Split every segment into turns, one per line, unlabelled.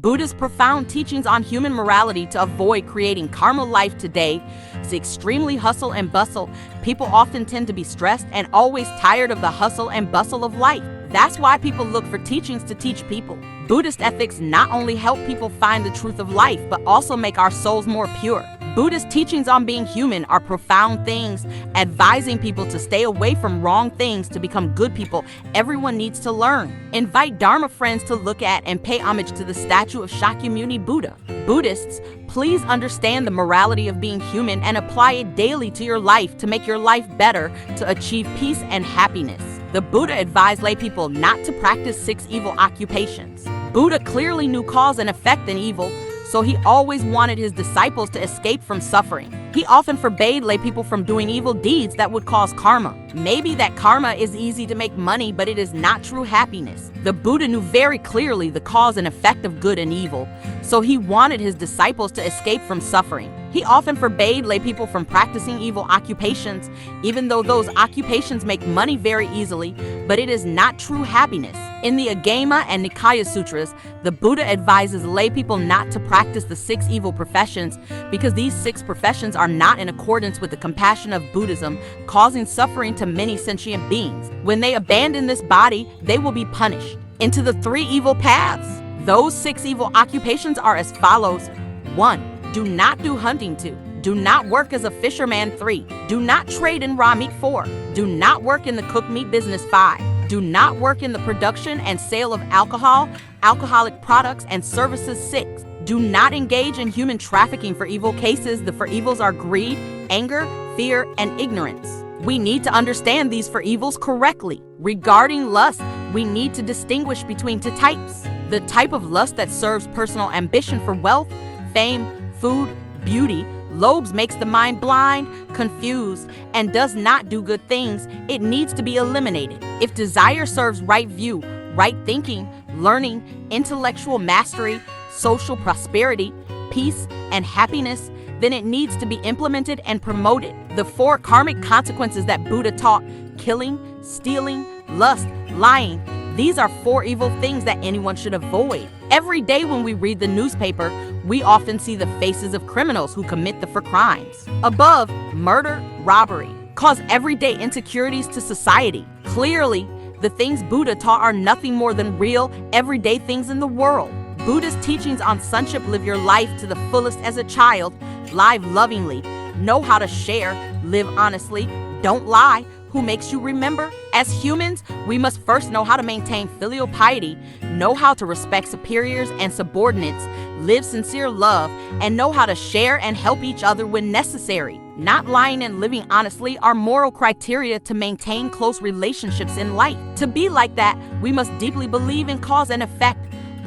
Buddha's profound teachings on human morality to avoid creating karma. Life today is extremely hustle and bustle. People often tend to be stressed and always tired of the hustle and bustle of life. That's why people look for teachings to teach people. Buddhist ethics not only help people find the truth of life, but also make our souls more pure. Buddhist teachings on being human are profound things, advising people to stay away from wrong things to become good people. Everyone needs to learn. Invite Dharma friends to look at and pay homage to the statue of Shakyamuni Buddha. Buddhists, please understand the morality of being human and apply it daily to your life to make your life better, to achieve peace and happiness. The Buddha advised lay people not to practice 6 evil occupations. Buddha clearly knew cause and effect in evil, so he always wanted his disciples to escape from suffering. He often forbade lay people from doing evil deeds that would cause karma. Maybe that karma is easy to make money, but it is not true happiness. The Buddha knew very clearly the cause and effect of good and evil, so he wanted his disciples to escape from suffering. He often forbade lay people from practicing evil occupations, even though those occupations make money very easily, but it is not true happiness. In the Agama and Nikaya Sutras, the Buddha advises lay people not to practice the 6 evil professions because these 6 professions are not in accordance with the compassion of Buddhism, causing suffering to many sentient beings. When they abandon this body, they will be punished. Into the 3 evil paths. Those 6 evil occupations are as follows. 1. Do not do hunting. 2. Do not work as a fisherman. 3. Do not trade in raw meat. 4. Do not work in the cooked meat business. 5. Do not work in the production and sale of alcohol, alcoholic products, and services. 6. Do not engage in human trafficking for evil cases. The 4 evils are greed, anger, fear, and ignorance. We need to understand these 4 evils correctly. Regarding lust, we need to distinguish between 2 types. The type of lust that serves personal ambition for wealth, fame, food, beauty, lobes makes the mind blind, confused, and does not do good things. It needs to be eliminated. If desire serves right view, right thinking, learning, intellectual mastery, social prosperity, peace, and happiness, then it needs to be implemented and promoted. The 4 karmic consequences that Buddha taught: killing, stealing, lust, lying. These are 4 evil things that anyone should avoid. Every day when we read the newspaper, we often see the faces of criminals who commit the 4 crimes. Above, murder, robbery, cause everyday insecurities to society. Clearly, the things Buddha taught are nothing more than real, everyday things in the world. Buddha's teachings on sonship: live your life to the fullest as a child, live lovingly, know how to share, live honestly, don't lie. Who makes you remember? As humans, we must first know how to maintain filial piety, know how to respect superiors and subordinates, live sincere love, and know how to share and help each other when necessary. Not lying and living honestly are moral criteria to maintain close relationships in life. To be like that, we must deeply believe in cause and effect,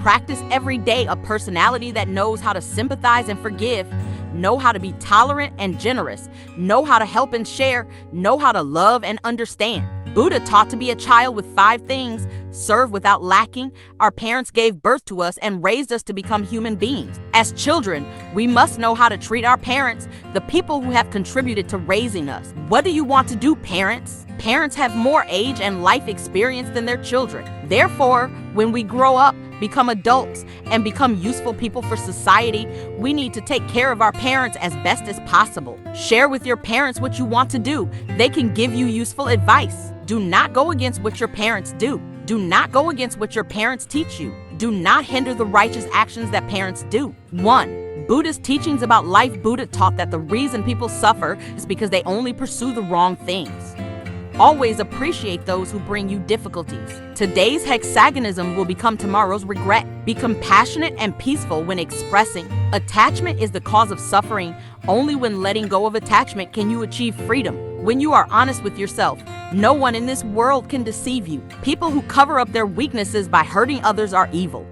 practice every day a personality that knows how to sympathize and forgive, know how to be tolerant and generous, know how to help and share, know how to love and understand. Buddha taught to be a child with 5 things: serve without lacking. Our parents gave birth to us and raised us to become human beings. As children, we must know how to treat our parents, the people who have contributed to raising us. What do you want to do, parents? Parents have more age and life experience than their children. Therefore, when we grow up, become adults, and become useful people for society, we need to take care of our parents as best as possible. Share with your parents what you want to do. They can give you useful advice. Do not go against what your parents do. Do not go against what your parents teach you. Do not hinder the righteous actions that parents do. 1. Buddhist teachings about life. Buddha taught that the reason people suffer is because they only pursue the wrong things. Always appreciate those who bring you difficulties. Today's hexagonism will become tomorrow's regret. Be compassionate and peaceful when expressing. Attachment is the cause of suffering. Only when letting go of attachment can you achieve freedom. When you are honest with yourself, no one in this world can deceive you. People who cover up their weaknesses by hurting others are evil.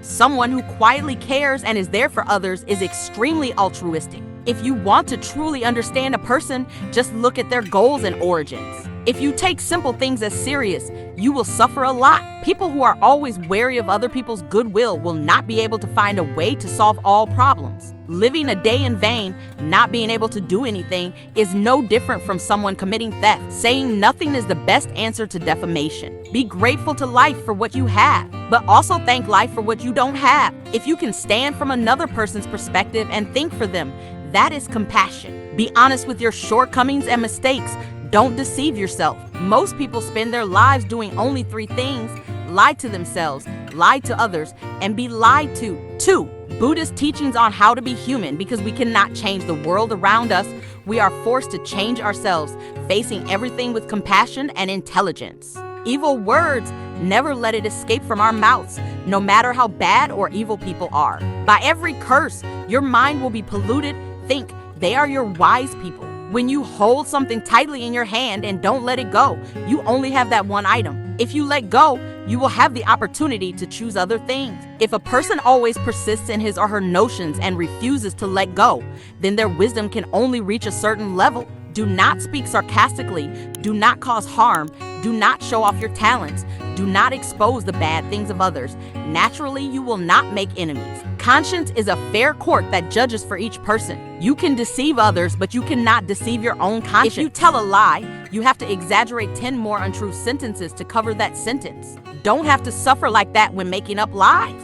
Someone who quietly cares and is there for others is extremely altruistic. If you want to truly understand a person, just look at their goals and origins. If you take simple things as serious, you will suffer a lot. People who are always wary of other people's goodwill will not be able to find a way to solve all problems. Living a day in vain, not being able to do anything, is no different from someone committing theft. Saying nothing is the best answer to defamation. Be grateful to life for what you have, but also thank life for what you don't have. If you can stand from another person's perspective and think for them, that is compassion. Be honest with your shortcomings and mistakes. Don't deceive yourself. Most people spend their lives doing only 3 things: lie to themselves, lie to others, and be lied to. 2. Buddhist teachings on how to be human. Because we cannot change the world around us, we are forced to change ourselves, facing everything with compassion and intelligence. Evil words, never let it escape from our mouths, no matter how bad or evil people are. By every curse, your mind will be polluted. Think, they are your wise people. When you hold something tightly in your hand and don't let it go, you only have that one item. If you let go, you will have the opportunity to choose other things. If a person always persists in his or her notions and refuses to let go, then their wisdom can only reach a certain level. Do not speak sarcastically. Do not cause harm. Do not show off your talents. Do not expose the bad things of others. Naturally, you will not make enemies. Conscience is a fair court that judges for each person. You can deceive others, but you cannot deceive your own conscience. If you tell a lie, you have to exaggerate 10 more untrue sentences to cover that sentence. Don't have to suffer like that when making up lies.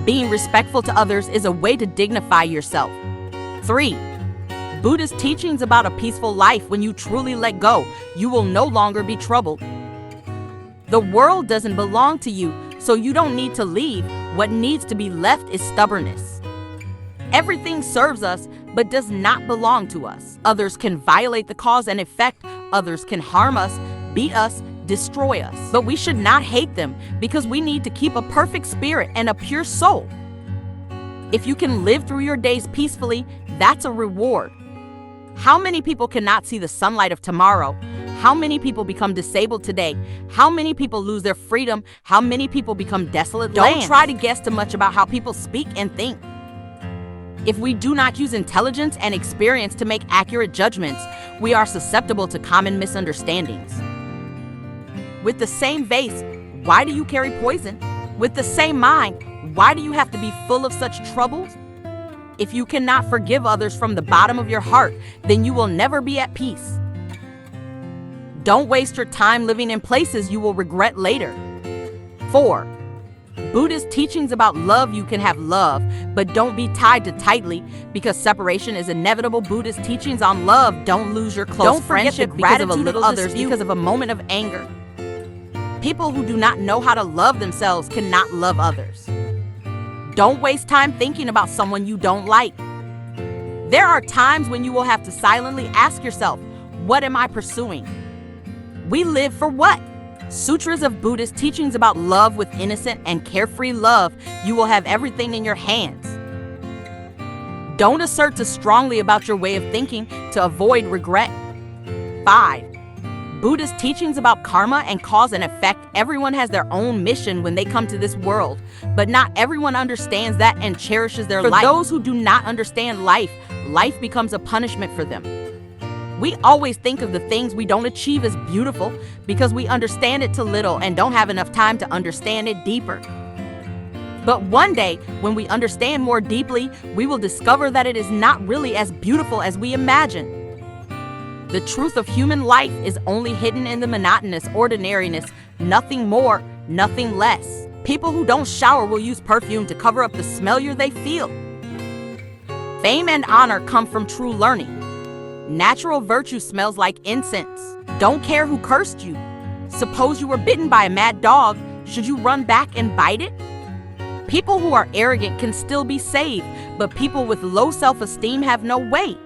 Being respectful to others is a way to dignify yourself. 3. Buddhist teachings about a peaceful life. When you truly let go, you will no longer be troubled. The world doesn't belong to you, so you don't need to leave. What needs to be left is stubbornness. Everything serves us, but does not belong to us. Others can violate the cause and effect. Others can harm us, beat us, destroy us. But we should not hate them, because we need to keep a perfect spirit and a pure soul. If you can live through your days peacefully, that's a reward. How many people cannot see the sunlight of tomorrow? How many people become disabled today? How many people lose their freedom? How many people become desolate lands? Don't try to guess too much about how people speak and think. If we do not use intelligence and experience to make accurate judgments, we are susceptible to common misunderstandings. With the same vase, why do you carry poison? With the same mind, why do you have to be full of such troubles? If you cannot forgive others from the bottom of your heart, then you will never be at peace. Don't waste your time living in places you will regret later. 4. Buddhist teachings about love. You can have love, but don't be tied to tightly, because separation is inevitable. Buddhist teachings on love. Don't lose your close friendship because of a little others because of a moment of anger. People who do not know how to love themselves cannot love others. Don't waste time thinking about someone you don't like. There are times when you will have to silently ask yourself, what am I pursuing? We live for what? Sutras of Buddhist teachings about love. With innocent and carefree love, you will have everything in your hands. Don't assert too strongly about your way of thinking to avoid regret. 5. Buddhist teachings about karma and cause and effect. Everyone has their own mission when they come to this world, but not everyone understands that and cherishes their life. For those who do not understand life, life becomes a punishment for them. We always think of the things we don't achieve as beautiful because we understand it too little and don't have enough time to understand it deeper. But one day, when we understand more deeply, we will discover that it is not really as beautiful as we imagine. The truth of human life is only hidden in the monotonous ordinariness, nothing more, nothing less. People who don't shower will use perfume to cover up the smellier they feel. Fame and honor come from true learning. Natural virtue smells like incense. Don't care who cursed you. Suppose you were bitten by a mad dog, should you run back and bite it? People who are arrogant can still be saved, but people with low self-esteem have no weight.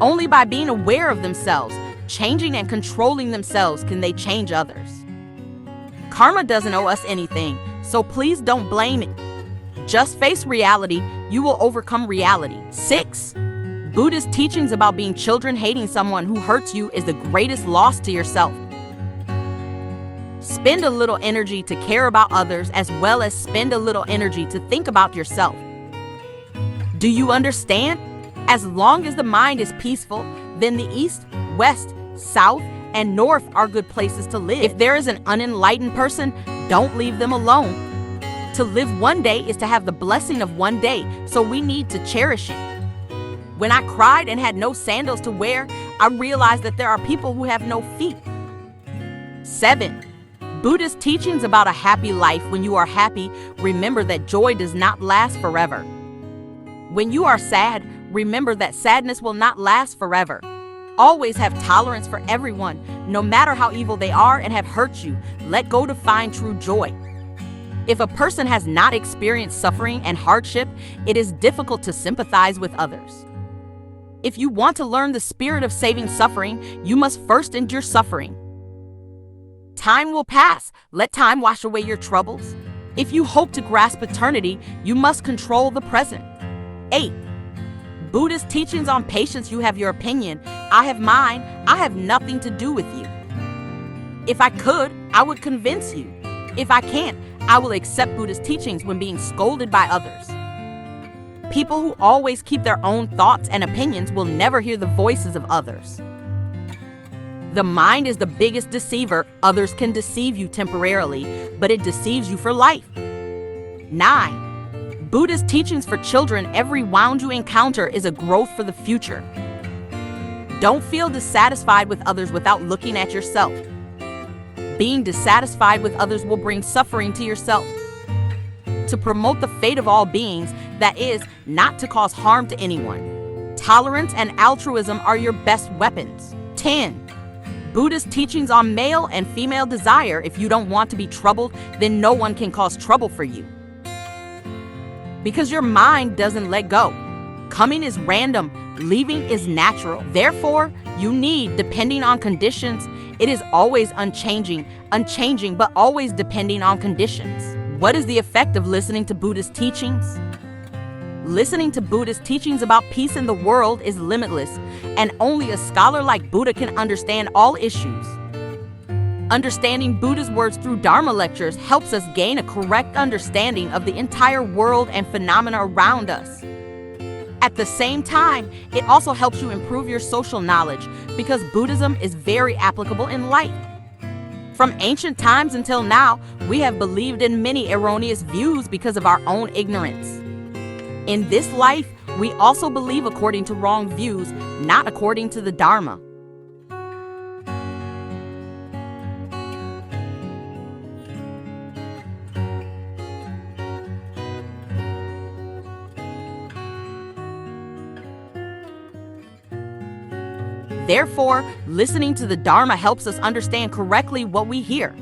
Only by being aware of themselves, changing and controlling themselves, can they change others. Karma doesn't owe us anything, so please don't blame it. Just face reality, you will overcome reality. 6. Buddhist teachings about being children. Hating someone who hurts you is the greatest loss to yourself. Spend a little energy to care about others as well as spend a little energy to think about yourself. Do you understand? As long as the mind is peaceful, then the east, west, south, and north are good places to live. If there is an unenlightened person, don't leave them alone. To live one day is to have the blessing of one day, so we need to cherish it. When I cried and had no sandals to wear, I realized that there are people who have no feet. 7. Buddhist teachings about a happy life. When you are happy, remember that joy does not last forever. When you are sad, remember that sadness will not last forever. Always have tolerance for everyone, no matter how evil they are and have hurt you. Let go to find true joy. If a person has not experienced suffering and hardship, it is difficult to sympathize with others. If you want to learn the spirit of saving suffering, you must first endure suffering. Time will pass. Let time wash away your troubles. If you hope to grasp eternity, you must control the present. 8. Buddhist teachings on patience. You have your opinion. I have mine. I have nothing to do with you. If I could, I would convince you. If I can't, I will accept Buddhist teachings when being scolded by others. People who always keep their own thoughts and opinions will never hear the voices of others. The mind is the biggest deceiver. Others can deceive you temporarily, but it deceives you for life. 9. Buddhist teachings for children. Every wound you encounter is a growth for the future. Don't feel dissatisfied with others without looking at yourself. Being dissatisfied with others will bring suffering to yourself. To promote the fate of all beings, that is, not to cause harm to anyone. Tolerance and altruism are your best weapons. 10. Buddhist teachings on male and female desire. If you don't want to be troubled, then no one can cause trouble for you. Because your mind doesn't let go. Coming is random, leaving is natural. Therefore, you need, depending on conditions, it is always unchanging, but always depending on conditions. What is the effect of listening to Buddhist teachings? Listening to Buddhist teachings about peace in the world is limitless, and only a scholar like Buddha can understand all issues. Understanding Buddha's words through Dharma lectures helps us gain a correct understanding of the entire world and phenomena around us. At the same time, it also helps you improve your social knowledge because Buddhism is very applicable in life. From ancient times until now, we have believed in many erroneous views because of our own ignorance. In this life, we also believe according to wrong views, not according to the Dharma. Therefore, listening to the Dharma helps us understand correctly what we hear.